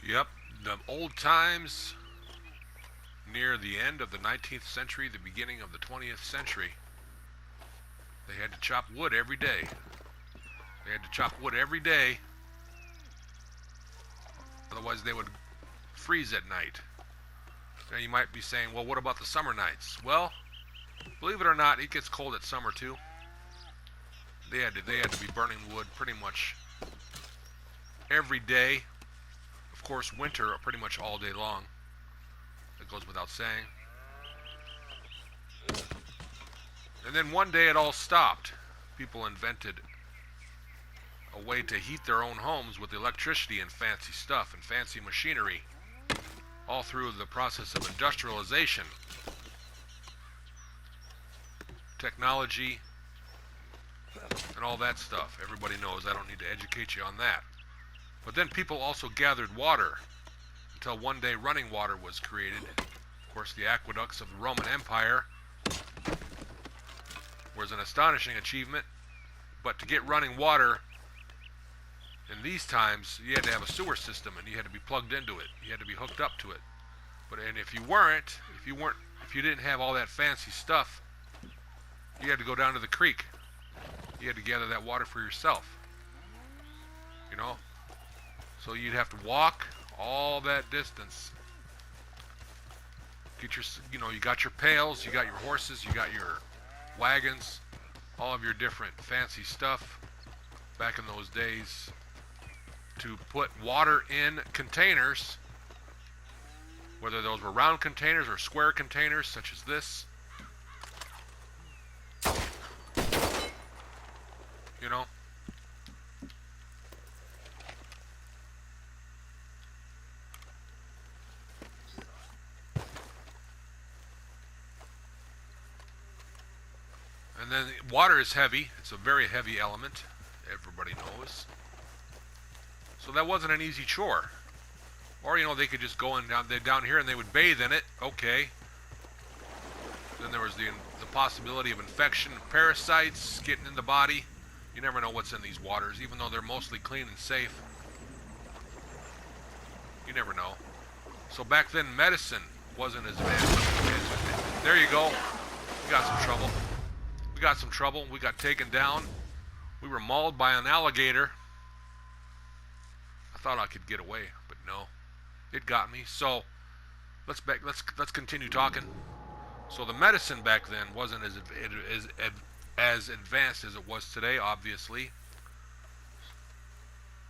Yep, the old times near the end of the 19th century, the beginning of the 20th century. They had to chop wood every day. They had to chop wood every day, otherwise they would freeze at night. Now you might be saying, well, what about the summer nights? Well, believe it or not, it gets cold at summer too. They had to be burning wood pretty much every day. Of course, winter pretty much all day long. That goes without saying. And then one day it all stopped. People invented a way to heat their own homes with electricity and fancy stuff and fancy machinery, all through the process of industrialization. Technology and all that stuff. Everybody knows. I don't need to educate you on that. But then people also gathered water until one day running water was created. Of course, the aqueducts of the Roman Empire was an astonishing achievement. But to get running water in these times, you had to have a sewer system and you had to be plugged into it. You had to be hooked up to it. And if you didn't have all that fancy stuff, you had to go down to the creek. You had to gather that water for yourself. You know? So you'd have to walk all that distance. You got your pails, you got your horses, you got your wagons, all of your different fancy stuff back in those days to put water in containers, whether those were round containers or square containers such as this. You know? And then water is heavy. It's a very heavy element. Everybody knows. So that wasn't an easy chore. Or, they could just go down here and they would bathe in it. Okay. Then there was the possibility of infection, parasites getting in the body. You never know what's in these waters, even though they're mostly clean and safe. You never know. So back then, medicine wasn't as advanced. There you go. We got some trouble. We got taken down. We were mauled by an alligator. I thought I could get away, but no. It got me. So let's continue talking. So the medicine back then wasn't as advanced as it was today, obviously.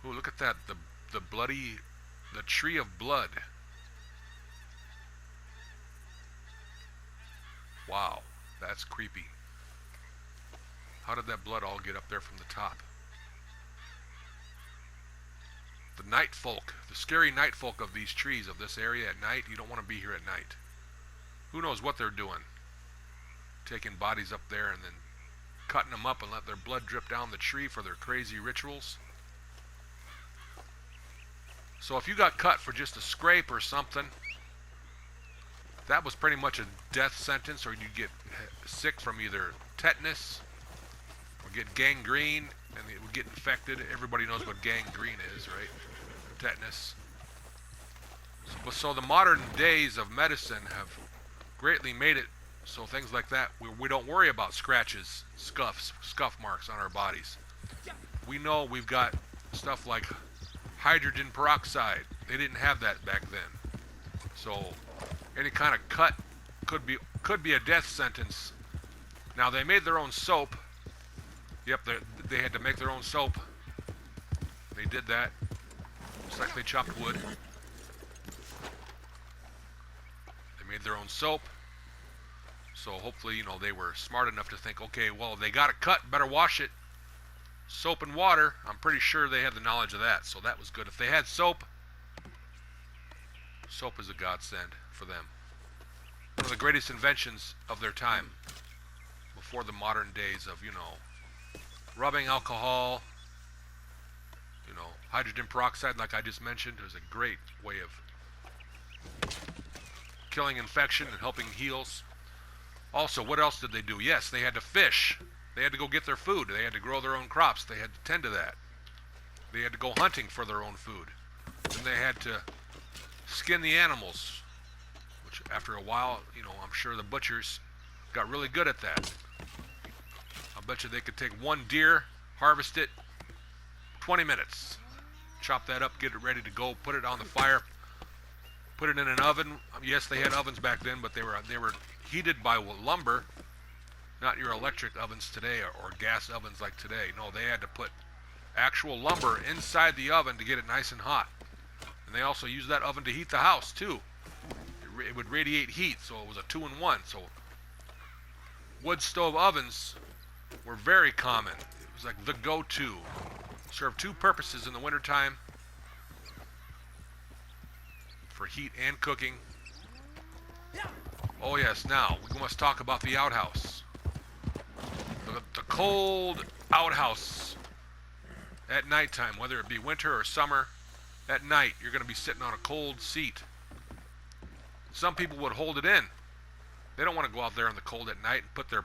Ooh, look at that. The tree of blood. Wow, that's creepy. How did that blood all get up there from the top? The night folk, the scary night folk of these trees, of this area at night, you don't want to be here at night. Who knows what they're doing? Taking bodies up there and then cutting them up and let their blood drip down the tree for their crazy rituals. So if you got cut for just a scrape or something, that was pretty much a death sentence, or you'd get sick from either tetanus or get gangrene and it would get infected. Everybody knows what gangrene is, right? Tetanus. So the modern days of medicine have greatly made it so things like that, we don't worry about scratches, scuff marks on our bodies. We know we've got stuff like hydrogen peroxide. They didn't have that back then. So any kind of cut could be a death sentence. Now they made their own soap. Yep, they had to make their own soap. They did that. Just like they chopped wood. They made their own soap. So hopefully, they were smart enough to think, okay, well, they got it cut, better wash it. Soap and water, I'm pretty sure they had the knowledge of that, so that was good. If they had soap is a godsend for them. One of the greatest inventions of their time, before the modern days of, rubbing alcohol, hydrogen peroxide, like I just mentioned, is a great way of killing infection and helping heals. Also, what else did they do? Yes, they had to fish. They had to go get their food. They had to grow their own crops. They had to tend to that. They had to go hunting for their own food. Then they had to skin the animals, which after a while, I'm sure the butchers got really good at that. I'll bet you they could take one deer, harvest it, 20 minutes, chop that up, get it ready to go, put it on the fire, put it in an oven. Yes, they had ovens back then, but they were heated by lumber, not your electric ovens today or gas ovens like today. No, they had to put actual lumber inside the oven to get it nice and hot. And they also used that oven to heat the house too. It would radiate heat, so it was a 2-in-1. So wood stove ovens were very common. It was like the go-to. Served two purposes in the wintertime, for heat and cooking. Oh yes, now we must talk about the outhouse. The cold outhouse at nighttime, whether it be winter or summer, at night you're going to be sitting on a cold seat. Some people would hold it in. They don't want to go out there in the cold at night and put their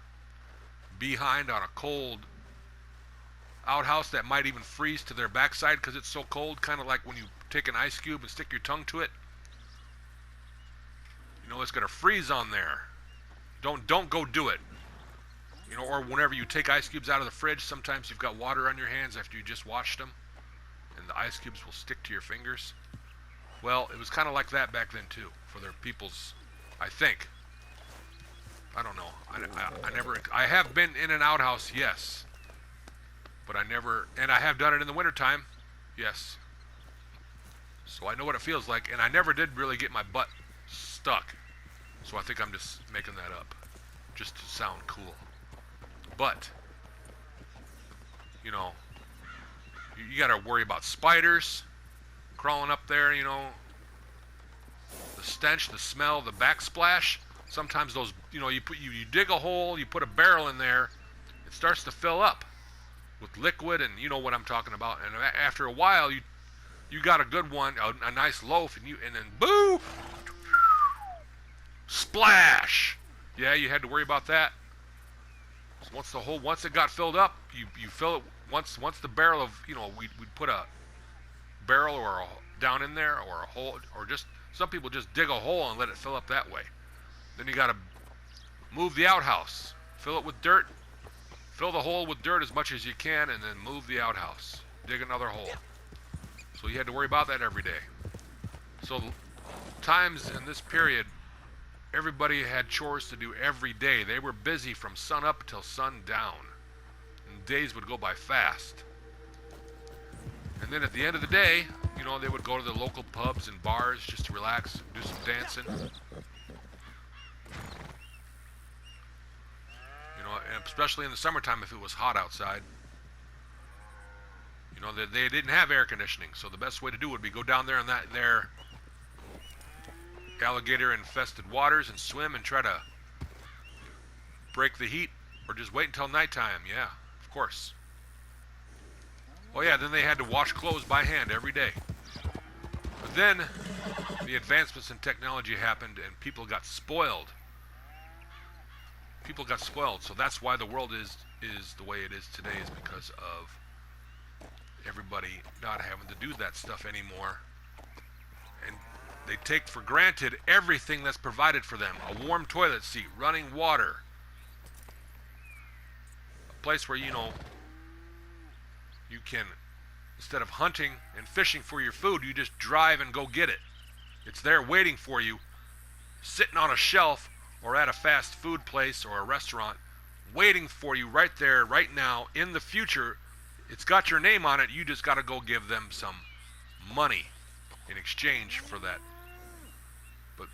behind on a cold outhouse that might even freeze to their backside because it's so cold, kind of like when you take an ice cube and stick your tongue to it. It's going to freeze on there. Don't go do it. Or whenever you take ice cubes out of the fridge, sometimes you've got water on your hands after you just washed them, and the ice cubes will stick to your fingers. Well, it was kind of like that back then too, for their peoples, I think. I don't know. I have been in an outhouse, yes. But and I have done it in the wintertime, yes. So I know what it feels like, and I never did really get my butt stuck. So I think I'm just making that up, just to sound cool. But, you gotta worry about spiders crawling up there, the stench, the smell, the backsplash. Sometimes those, you dig a hole, you put a barrel in there, it starts to fill up with liquid, and you know what I'm talking about. And after a while, you got a good one, a nice loaf, and then boo, splash. Yeah, you had to worry about that. So once it got filled up, you fill it once the barrel of, we'd put a barrel or down in there, or a hole, or just some people just dig a hole and let it fill up that way. Then you got to move the outhouse, fill it with dirt, fill the hole with dirt as much as you can, and then move the outhouse, dig another hole. So you had to worry about that every day. So times in this period, everybody had chores to do every day. They were busy from sun up till sun down, and days would go by fast. And then at the end of the day, they would go to the local pubs and bars just to relax, do some dancing. And especially in the summertime if it was hot outside. They didn't have air conditioning, so the best way to do it would be go down there in their alligator-infested waters and swim and try to break the heat, or just wait until nighttime. Yeah, of course. Oh yeah, then they had to wash clothes by hand every day. But then the advancements in technology happened and people got spoiled. So that's why the world is the way it is today, is because of everybody not having to do that stuff anymore. And they take for granted everything that's provided for them. A warm toilet seat, running water, a place where you can, instead of hunting and fishing for your food, you just drive and go get it. It's there waiting for you, sitting on a shelf or at a fast food place or a restaurant, waiting for you right there, right now, in the future. It's got your name on it. You just got to go give them some money in exchange for that. But,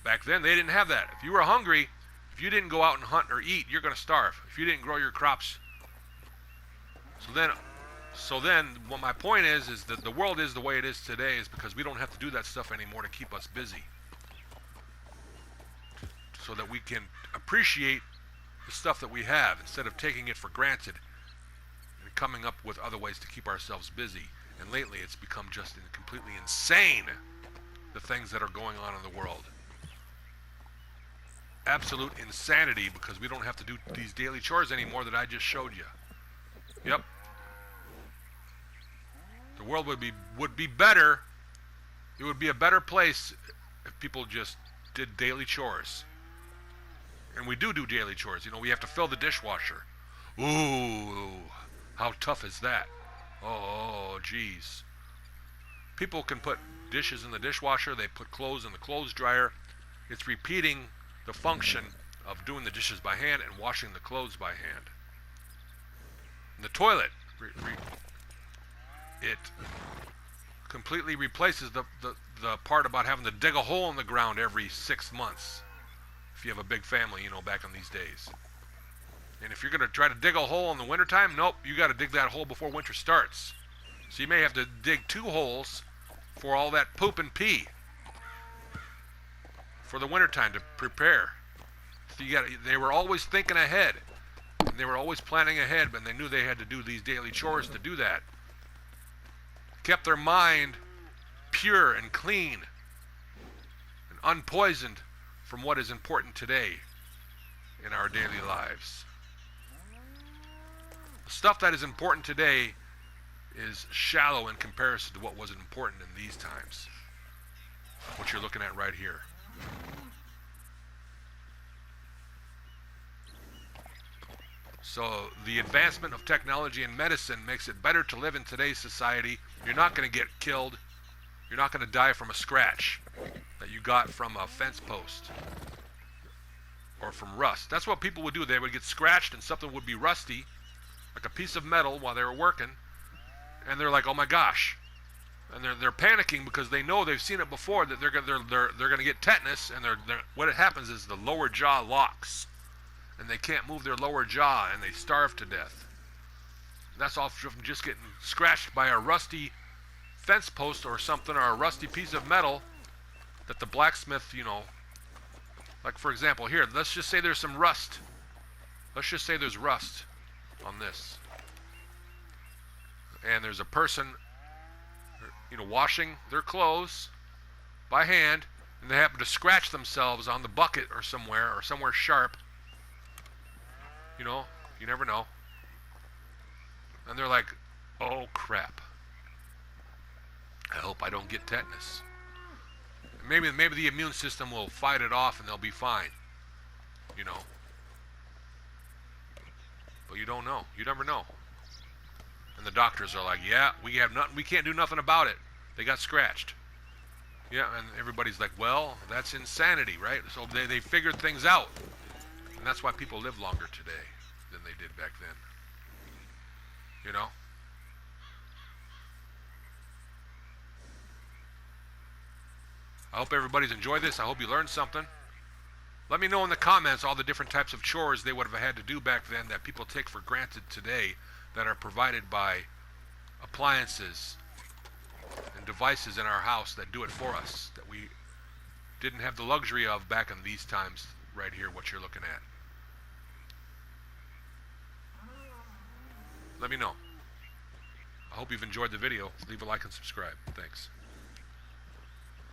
back then they didn't have that. If you were hungry, if you didn't go out and hunt or eat, you're going to starve. If you didn't grow your crops. So then what my point is that the world is the way it is today is because we don't have to do that stuff anymore to keep us busy. So that we can appreciate the stuff that we have instead of taking it for granted and coming up with other ways to keep ourselves busy. And lately it's become just completely insane, the things that are going on in the world. Absolute insanity, because we don't have to do these daily chores anymore that I just showed you. Yep. The world would be better It would be a better place if people just did daily chores. And we do daily chores. You know, we have to fill the dishwasher. Ooh, how tough is that? Oh, geez. People can put dishes in the dishwasher. They put clothes in the clothes dryer. It's repeating the function of doing the dishes by hand and washing the clothes by hand. And the toilet, it completely replaces the part about having to dig a hole in the ground every 6 months. If you have a big family, you know, back in these days. And if you're going to try to dig a hole in the wintertime, nope, you got to dig that hole before winter starts. So you may have to dig 2 holes for all that poop and pee for the wintertime to prepare. So they were always thinking ahead. And they were always planning ahead, but they knew they had to do these daily chores to do that. Kept their mind pure and clean and unpoisoned from what is important today in our daily lives. The stuff that is important today is shallow in comparison to what was important in these times. What you're looking at right here. So the advancement of technology and medicine makes it better to live in today's society. You're not going to get killed. You're not going to die from a scratch that you got from a fence post or from rust. That's what people would do. They would get scratched and something would be rusty, like a piece of metal while they were working, and they're like, "Oh my gosh!" And they're panicking because they know they've seen it before, that they're going to get tetanus, and what happens is the lower jaw locks, and they can't move their lower jaw, and they starve to death. That's all from just getting scratched by a rusty fence post or something, or a rusty piece of metal that the blacksmith, you know, like for example here, let's just say there's some rust. Let's just say there's rust on this. And there's a person, you know, washing their clothes by hand, and they happen to scratch themselves on the bucket or somewhere sharp. You know, you never know. And they're like, "Oh crap. I hope I don't get tetanus." Maybe the immune system will fight it off and they'll be fine. You know. But you don't know. You never know. And the doctors are like, "Yeah, we can't do nothing about it. They got scratched." Yeah, and everybody's like, "Well, that's insanity, right?" So they figured things out. And that's why people live longer today than they did back then. You know? I hope everybody's enjoyed this. I hope you learned something. Let me know in the comments all the different types of chores they would have had to do back then that people take for granted today, that are provided by appliances and devices in our house that do it for us, that we didn't have the luxury of back in these times right here, what you're looking at. Let me know. I hope you've enjoyed the video. Leave a like and subscribe. Thanks.